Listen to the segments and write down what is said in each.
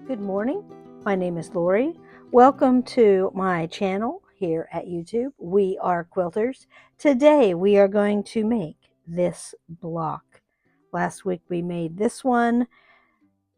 Good morning. My name is Lori. Welcome to my channel here at YouTube. We are quilters. Today we are going to make this block. Last week we made this one.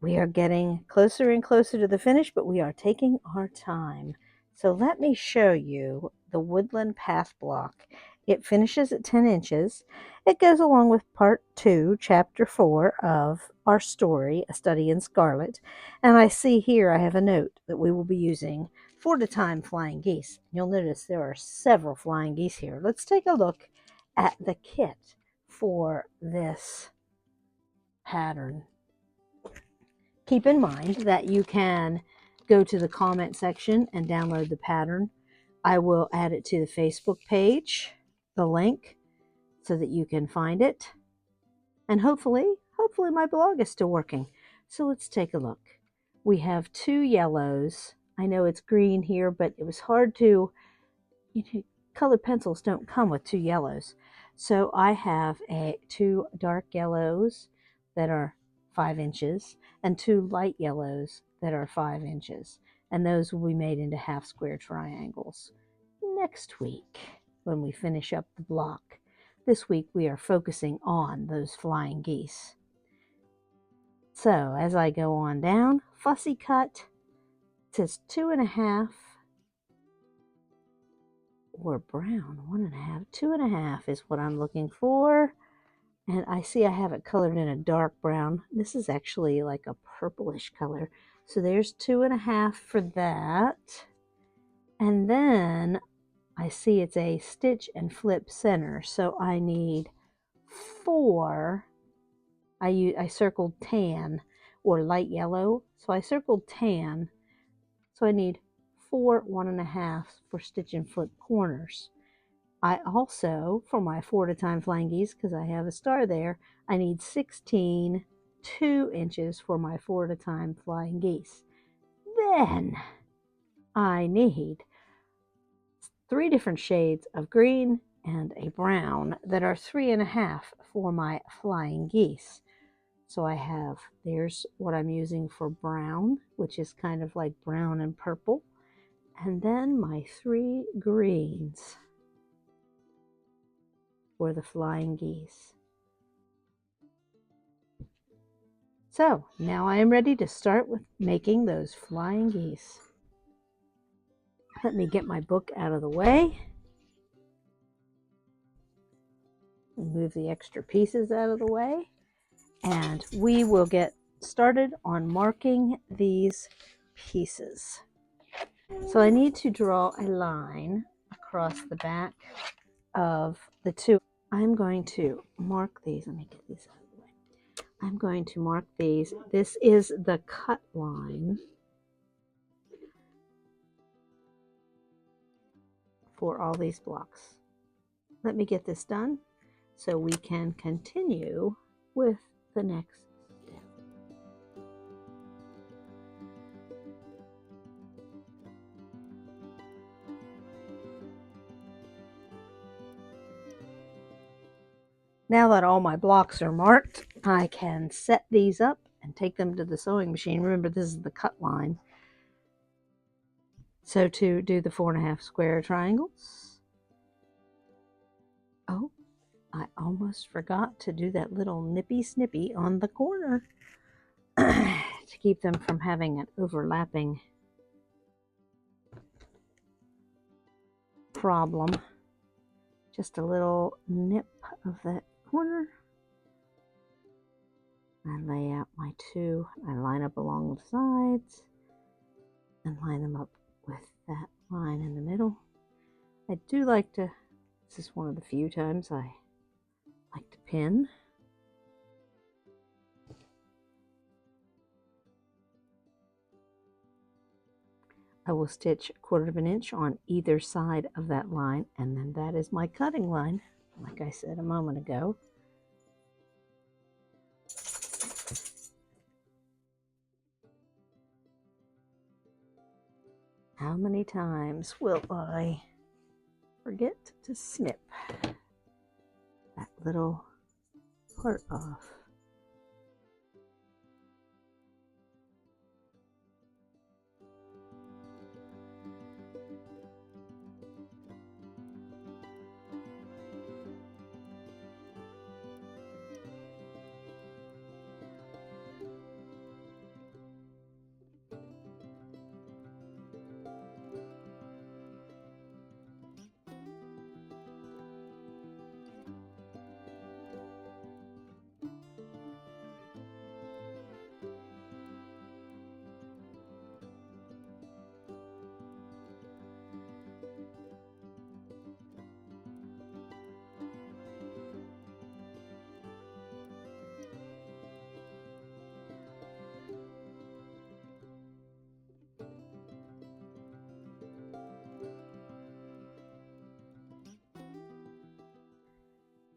We are getting closer and closer to the finish, but we are taking our time. So let me show you the Woodland path block. It finishes at 10 inches. It goes along with part 2, chapter 4 of our story, A Study in Scarlet. And I see here I have a note that we will be using 4 at a time flying geese. You'll notice there are several flying geese here. Let's take a look at the kit for this pattern. Keep in mind that you can go to the comment section and download the pattern. I will add it to the Facebook page, the link, so that you can find it. And hopefully my blog is still working. So let's take a look. We have 2 yellows. I know it's green here, but it was hard to, colored pencils don't come with 2 yellows. So I have 2 dark yellows that are 5 inches and 2 light yellows that are 5 inches. And those will be made into half square triangles next week when we finish up the block. This week we are focusing on those flying geese. So as I go on down, fussy cut says 2.5 or brown, 1.5, 2.5 is what I'm looking for. And I see I have it colored in a dark brown. This is actually like a purplish color. So there's 2.5 for that. And then I see it's a stitch and flip center. So I need 4. I circled tan or light yellow. So I circled tan. So I need 4 1.5 for stitch and flip corners. I also, for my 4 at a time flying geese, because I have a star there, I need 16 2 inches for my 4 at a time flying geese. Then I need 3 different shades of green and a brown that are 3.5 for my flying geese. So I have, there's what I'm using for brown, which is kind of like brown and purple. And then my 3 greens for the flying geese. So now I am ready to start with making those flying geese. Let me get my book out of the way. Move the extra pieces out of the way. And we will get started on marking these pieces. So I need to draw a line across the back of the 2. I'm going to mark these. Let me get these out of the way. I'm going to mark these. This is the cut line for all these blocks. Let me get this done so we can continue with the next step. Now that all my blocks are marked, I can set these up and take them to the sewing machine. Remember, this is the cut line. So to do the 4.5 square triangles, oh, I almost forgot to do that little nippy snippy on the corner to keep them from having an overlapping problem. Just a little nip of that corner. I lay out my 2. I line up along the sides and line them up with that line in the middle. I do like to, this is one of the few times I like to pin. I will stitch 1/4 of an inch on either side of that line, and then that is my cutting line, like I said a moment ago. How many times will I forget to snip that little part off?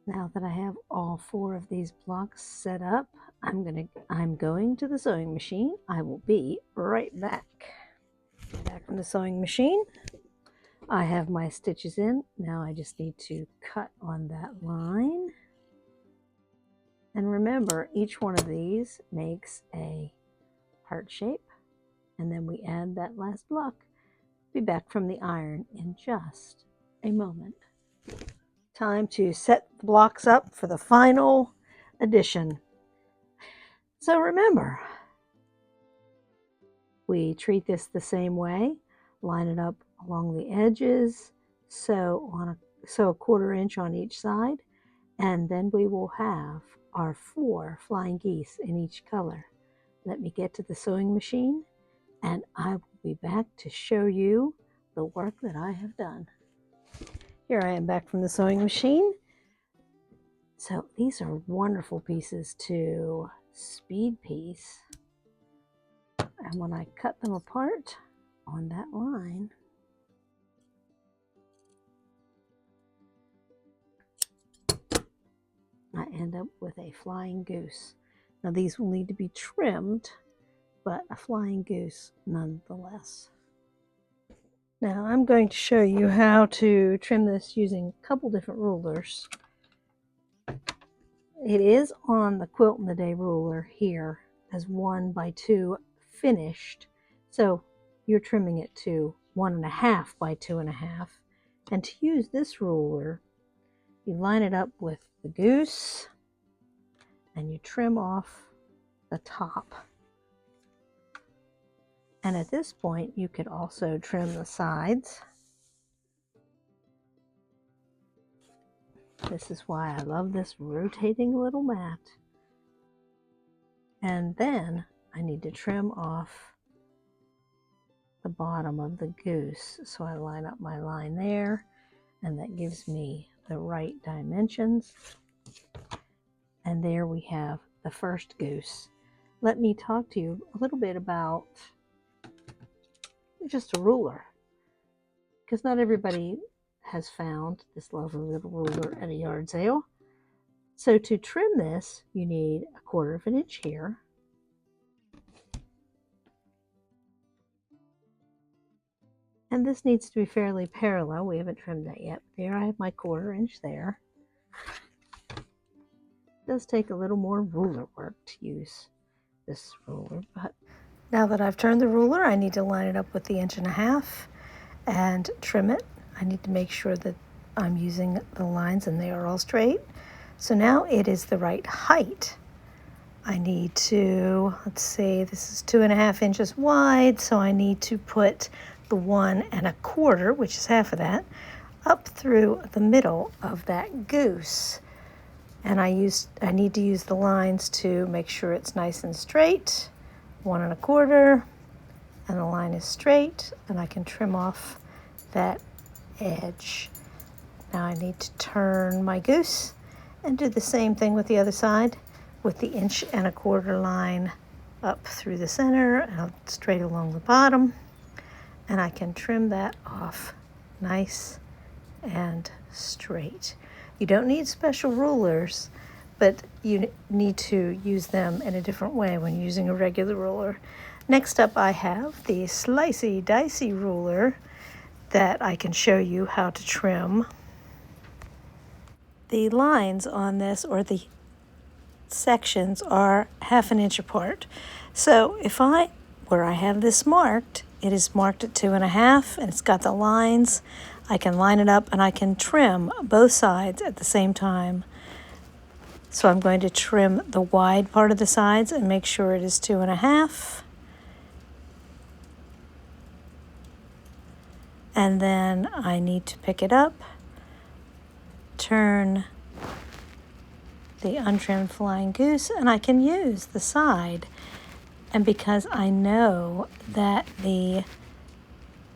Now that I have all 4 of these blocks set up, I'm going to the sewing machine. I will be right back. Back from the sewing machine. I have my stitches in. Now I just need to cut on that line. And remember, each one of these makes a heart shape. And then we add that last block. Be back from the iron in just a moment. Time to set the blocks up for the final addition. So remember, we treat this the same way. Line it up along the edges, sew a 1/4 inch on each side, and then we will have our 4 flying geese in each color. Let me get to the sewing machine, and I will be back to show you the work that I have done. Here I am back from the sewing machine. So these are wonderful pieces to speed piece. And when I cut them apart on that line, I end up with a flying goose. Now these will need to be trimmed, but a flying goose nonetheless. Now I'm going to show you how to trim this using a couple different rulers. It is on the Quilt in the Day ruler here as 1x2 finished. So you're trimming it to 1.5 by 2.5. And to use this ruler, you line it up with the goose and you trim off the top. And at this point, you could also trim the sides. This is why I love this rotating little mat. And then I need to trim off the bottom of the goose. So I line up my line there, and that gives me the right dimensions. And there we have the first goose. Let me talk to you a little bit about just a ruler, because not everybody has found this lovely little ruler at a yard sale. So to trim this, you need 1/4 inch here. And this needs to be fairly parallel. We haven't trimmed that yet. There I have my 1/4 inch there. It does take a little more ruler work to use this ruler, but now that I've turned the ruler, I need to line it up with the 1.5 inch and trim it. I need to make sure that I'm using the lines and they are all straight. So now it is the right height. I need to, let's see, this is 2.5 inches wide, so I need to put the 1.25, which is half of that, up through the middle of that goose. And I need to use the lines to make sure it's nice and straight. 1.25, and the line is straight, and I can trim off that edge. Now I need to turn my goose and do the same thing with the other side with the 1.25 line up through the center and straight along the bottom, and I can trim that off nice and straight. You don't need special rulers, but you need to use them in a different way when using a regular ruler. Next up, I have the slicey dicey ruler that I can show you how to trim. The lines on this, or the sections, are 1/2 inch apart. So where I have this marked, it is marked at 2.5 and it's got the lines. I can line it up and I can trim both sides at the same time. So I'm going to trim the wide part of the sides and make sure it is 2.5. And then I need to pick it up, turn the untrimmed flying goose, and I can use the side. And because I know that the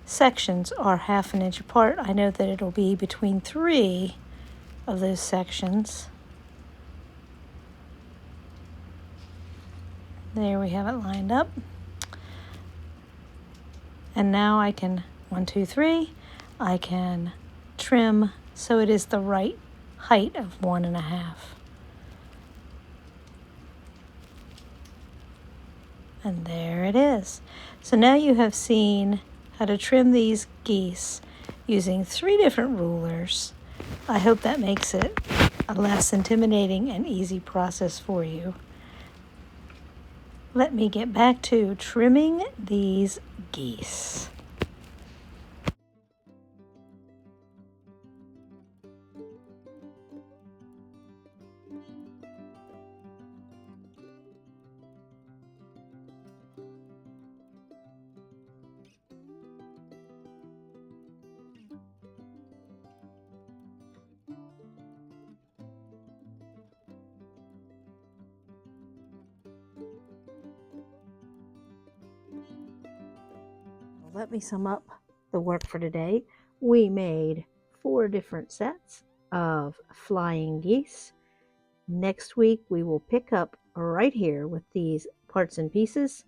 sections are 1/2 inch apart, I know that it'll be between 3 of those sections. There we have it lined up. And now I can, 1, 2, 3, I can trim so it is the right height of 1.5. And there it is. So now you have seen how to trim these geese using 3 different rulers. I hope that makes it a less intimidating and easy process for you. Let me get back to trimming these geese. Let me sum up the work for today. We made 4 different sets of flying geese. Next week we will pick up right here with these parts and pieces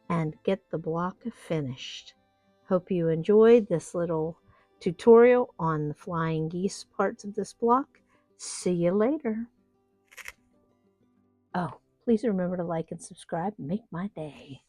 and get the block finished. Hope you enjoyed this little tutorial on the flying geese parts of this block. See you later. Oh, please remember to like and subscribe and make my day.